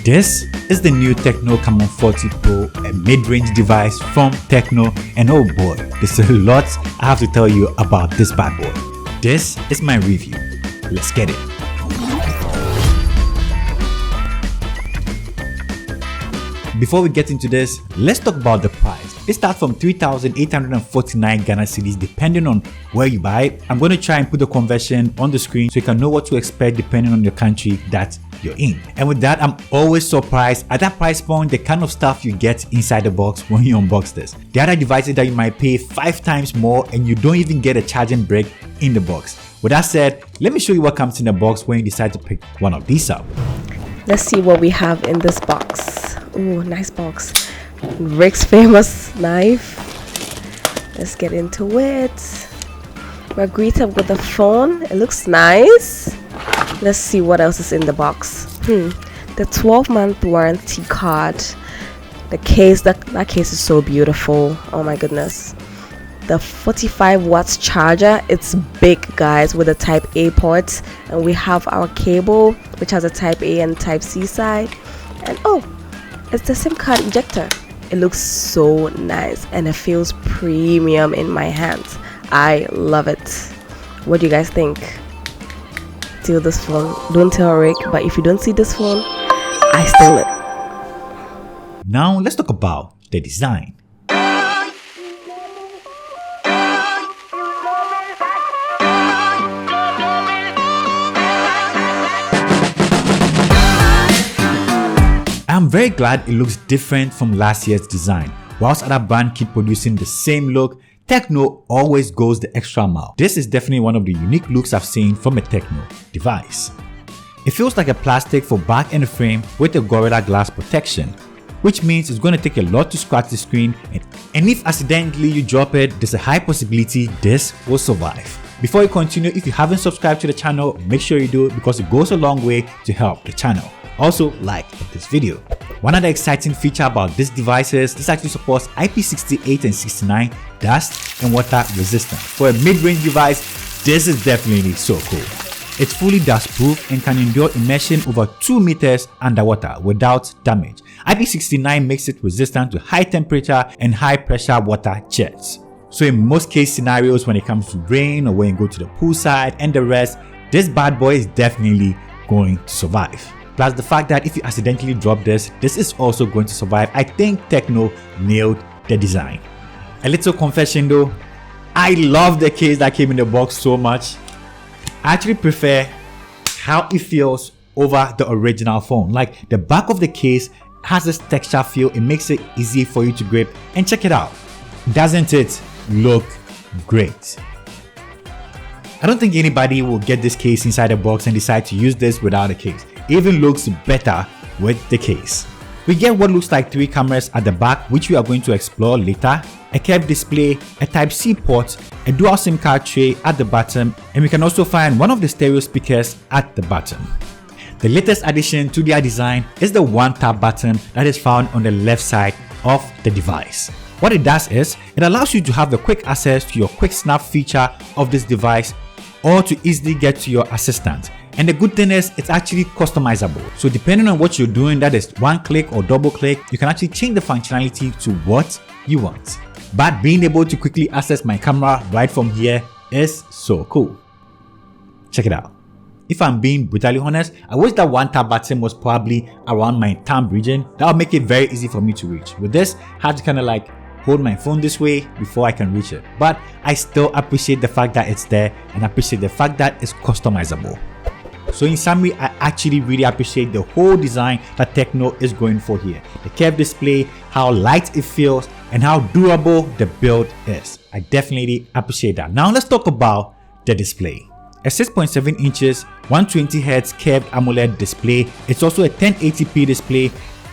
This is the new Tecno Camon 40 Pro, a mid-range device from Tecno, and oh boy, there's a lot I have to tell you about this bad boy. This is my review. Let's get it. Before we get into this, let's talk about the price. It starts from 3,849 Ghana cedis depending on where you buy it. I'm going to try and put the conversion on the screen so you can know what to expect depending on your country that you're in. And with that, I'm always surprised at that price point, the kind of stuff you get inside the box when you unbox this. There are devices that you might pay 5 times more and you don't even get a charging brick in the box. With that said, let me show you what comes in the box when you decide to pick one of these up. Let's see what we have in this box. Ooh, nice box. Rick's famous knife. Let's get into it. We're greeted with the phone. It looks nice. Let's see what else is in the box. The 12-month warranty card. The case, that case is so beautiful. Oh my goodness. The 45 watts charger. It's big, guys, with a type A port. And we have our cable, which has a type A and type C side. And oh, it's the SIM card ejector. It looks so nice and it feels premium in my hands. I love it. What do you guys think? Steal this phone. Don't tell Rick, but if you don't see this phone, I steal it. Now let's talk about the design. I'm very glad it looks different from last year's design. Whilst other brands keep producing the same look, Tecno always goes the extra mile. This is definitely one of the unique looks I've seen from a Tecno device. It feels like a plastic for back and frame with a Gorilla Glass protection, which means it's going to take a lot to scratch the screen, and if accidentally you drop it, there's a high possibility this will survive. Before you continue, if you haven't subscribed to the channel, make sure you do because it goes a long way to help the channel. Also, like this video. One other exciting feature about this device is this actually supports IP68 and 69 dust and water resistant. For a mid-range device, this is definitely so cool. It's fully dust proof and can endure immersion over 2 meters underwater without damage. IP69 makes it resistant to high temperature and high pressure water jets. So in most case scenarios when it comes to rain or when you go to the poolside and the rest, this bad boy is definitely going to survive. Plus the fact that if you accidentally drop this is also going to survive. I think Tecno nailed the design. A little confession though, I love the case that came in the box so much. I actually prefer how it feels over the original phone. Like the back of the case has this texture feel, it makes it easy for you to grip, and check it out. Doesn't it look great? I don't think anybody will get this case inside the box and decide to use this without a case. It even looks better with the case. We get what looks like 3 cameras at the back, which we are going to explore later, a curved display, a Type-C port, a dual SIM card tray at the bottom, and we can also find one of the stereo speakers at the bottom. The latest addition to their design is the one tap button that is found on the left side of the device. What it does is, it allows you to have the quick access to your quick snap feature of this device or to easily get to your assistant. And the good thing is it's actually customizable. So depending on what you're doing, that is one click or double click, you can actually change the functionality to what you want. But being able to quickly access my camera right from here is so cool. Check it out. If I'm being brutally honest, I wish that one tap button was probably around my thumb region. That would make it very easy for me to reach. With this, I have to kind of like hold my phone this way before I can reach it. But I still appreciate the fact that it's there and appreciate the fact that it's customizable. So in summary, I actually really appreciate the whole design that Tecno is going for here. The curved display, how light it feels, and how durable the build is. I definitely appreciate that. Now let's talk about the display. A 6.7 inches 120Hz curved AMOLED display. It's also a 1080p display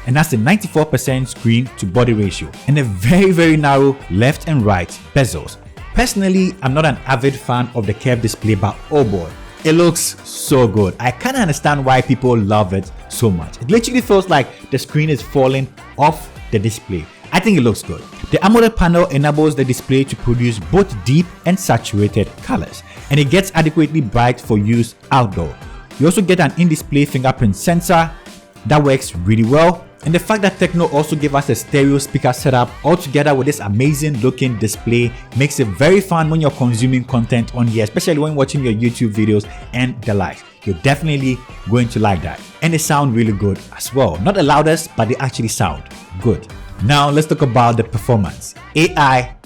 and has a 94% screen to body ratio and a very narrow left and right bezels. Personally, I'm not an avid fan of the curved display, but oh boy, it looks so good. I can't understand why people love it so much. It literally feels like the screen is falling off the display. I think it looks good. The AMOLED panel enables the display to produce both deep and saturated colors, and it gets adequately bright for use outdoor. You also get an in-display fingerprint sensor, That works really well. And the fact that Tecno also gave us a stereo speaker setup all together with this amazing looking display makes it very fun when you're consuming content on here, especially when watching your YouTube videos and the like. You're definitely going to like that. And they sound really good as well. Not the loudest, but they actually sound good. Now let's talk about the performance. AI,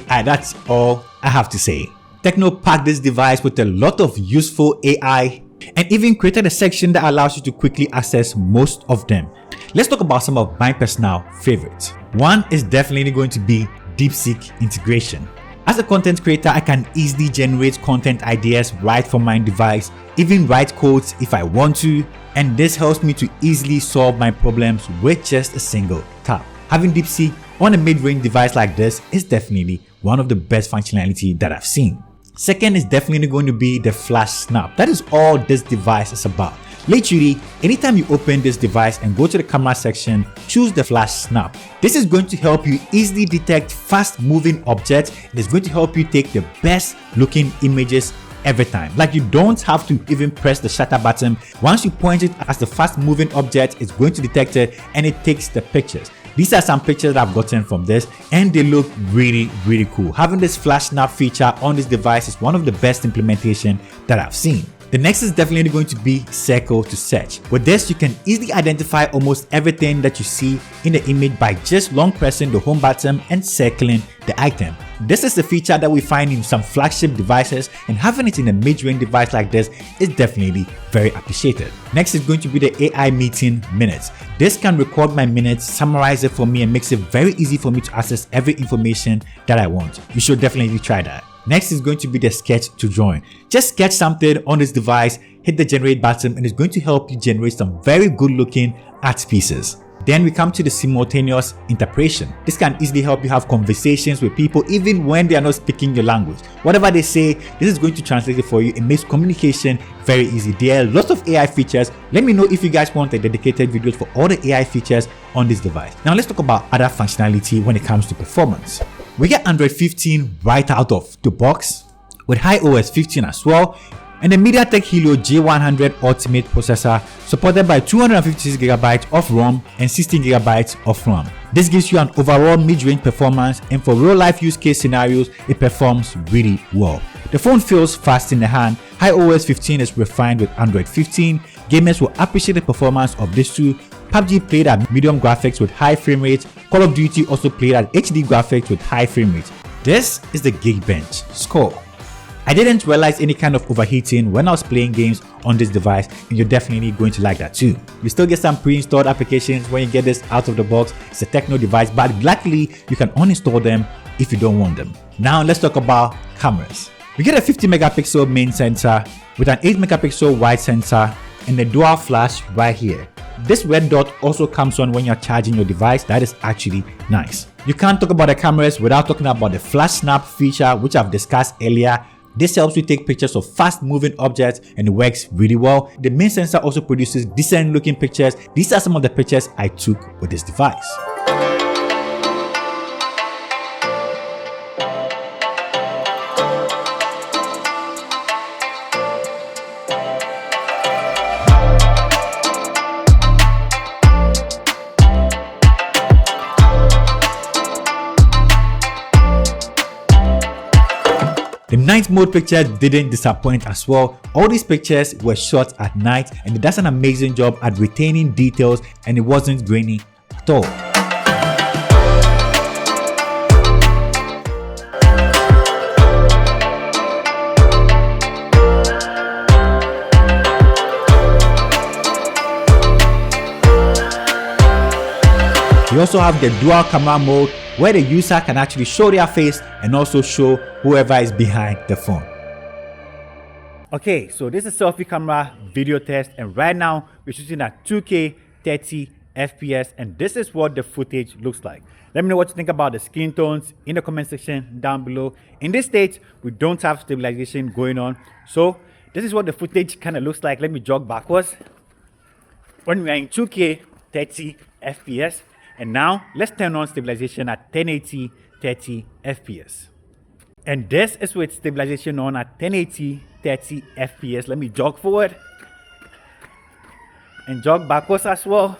that's all I have to say. Tecno packed this device with a lot of useful AI and even created a section that allows you to quickly access most of them. Let's talk about some of my personal favorites. One is definitely going to be DeepSeek integration. As a content creator, I can easily generate content ideas right from my device, even write codes if I want to, and this helps me to easily solve my problems with just a single tap. Having DeepSeek on a mid-range device like this is definitely one of the best functionality that I've seen. Second is definitely going to be the flash snap. That is all this device is about. Literally, anytime you open this device and go to the camera section, choose the flash snap. This is going to help you easily detect fast moving objects. It is going to help you take the best looking images every time. Like, you don't have to even press the shutter button. Once you point it as the fast moving object, it's going to detect it and it takes the pictures. These are some pictures that I've gotten from this and they look really cool. Having this flash snap feature on this device is one of the best implementation that I've seen. The next is definitely going to be circle to search. With this, you can easily identify almost everything that you see in the image by just long pressing the home button and circling the item. This is the feature that we find in some flagship devices, and having it in a mid-range device like this is definitely very appreciated. Next is going to be the AI meeting minutes. This can record my minutes, summarize it for me, and makes it very easy for me to access every information that I want. You should definitely try that. Next is going to be the sketch to drawing. Just sketch something on this device, hit the generate button, and it's going to help you generate some very good looking art pieces. Then we come to the simultaneous interpretation. This can easily help you have conversations with people even when they are not speaking your language. Whatever they say, this is going to translate it for you. It makes communication very easy. There are lots of AI features. Let me know if you guys want a dedicated video for all the AI features on this device. Now let's talk about other functionality when it comes to performance. We get Android 15 right out of the box with iOS 15 as well, and the MediaTek Helio J100 Ultimate processor supported by 256GB of ROM and 16GB of RAM. This gives you an overall mid-range performance, and for real-life use case scenarios, it performs really well. The phone feels fast in the hand. iOS 15 is refined with Android 15. Gamers will appreciate the performance of this too. PUBG played at medium graphics with high frame rate. Call of Duty also played at HD graphics with high frame rate. This is the Geekbench score. I didn't realize any kind of overheating when I was playing games on this device, and you're definitely going to like that too. You still get some pre-installed applications when you get this out of the box. It's a Tecno device, but luckily you can uninstall them if you don't want them. Now let's talk about cameras. We get a 50 megapixel main sensor with an 8 megapixel wide sensor and a dual flash right here. This red dot also comes on when you're charging your device. That is actually nice. You can't talk about the cameras without talking about the flash snap feature, which I've discussed earlier. This helps you take pictures of fast moving objects and it works really well. The main sensor also produces decent looking pictures. These are some of the pictures I took with this device. The night mode picture didn't disappoint as well. All these pictures were shot at night and it does an amazing job at retaining details, and it wasn't grainy at all. We also have the dual camera mode where the user can actually show their face and also show whoever is behind the phone. Okay, so this is selfie camera video test, and right now we're shooting at 2K 30 FPS, and this is what the footage looks like. Let me know what you think about the skin tones in the comment section down below. In this stage, we don't have stabilization going on, so this is what the footage kind of looks like. Let me jog backwards. When we are in 2K 30 FPS, and now let's turn on stabilization at 1080 30 FPS. And this is with stabilization on at 1080 30 FPS. Let me jog forward. and jog backwards as well.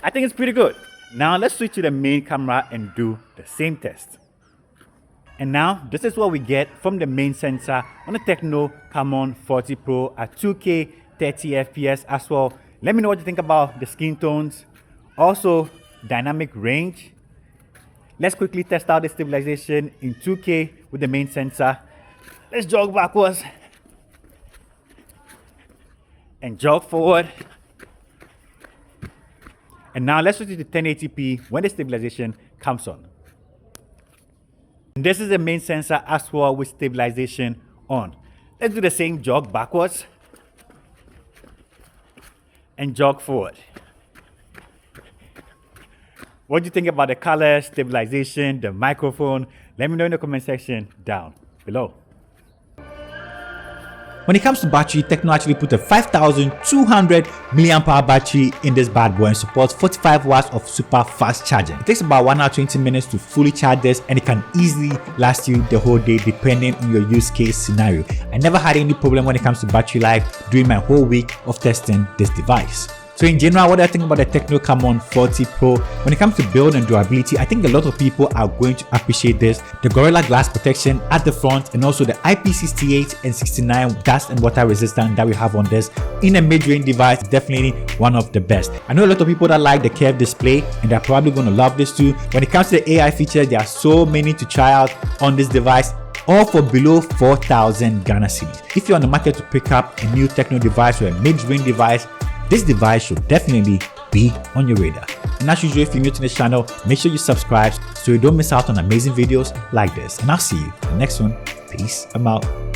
I think it's pretty good. Now let's switch to the main camera and do the same test. And now this is what we get from the main sensor on the Tecno Camon 40 Pro at 2K 30 FPS as well. Let me know what you think about the skin tones, also dynamic range. Let's quickly test out the stabilization in 2K with the main sensor. Let's jog backwards and jog forward. And now let's switch to 1080p when the stabilization comes on. And this is the main sensor as well with stabilization on. Let's do the same jog backwards and jog forward. What do you think about the color, stabilization, the microphone? Let me know in the comment section down below. When it comes to battery, Tecno actually put a 5200 mAh battery in this bad boy and supports 45 watts of super fast charging. It takes about 1 hour 20 minutes to fully charge this, and it can easily last you the whole day depending on your use case scenario. I never had any problem when it comes to battery life during my whole week of testing this device. So in general, what do I think about the Tecno Camon 40 Pro? When it comes to build and durability, I think a lot of people are going to appreciate this. The Gorilla Glass protection at the front, and also the IP68 and 69 dust and water resistant that we have on this in a mid-range device, definitely one of the best. I know a lot of people that like the curved display, and they're probably going to love this too. When it comes to the AI features, there are so many to try out on this device, all for below 4,000 Ghana cedis. If you're on the market to pick up a new Tecno device or a mid-range device, this device should definitely be on your radar. And as usual, if you're new to this channel, make sure you subscribe so you don't miss out on amazing videos like this. And I'll see you in the next one. Peace. I'm out.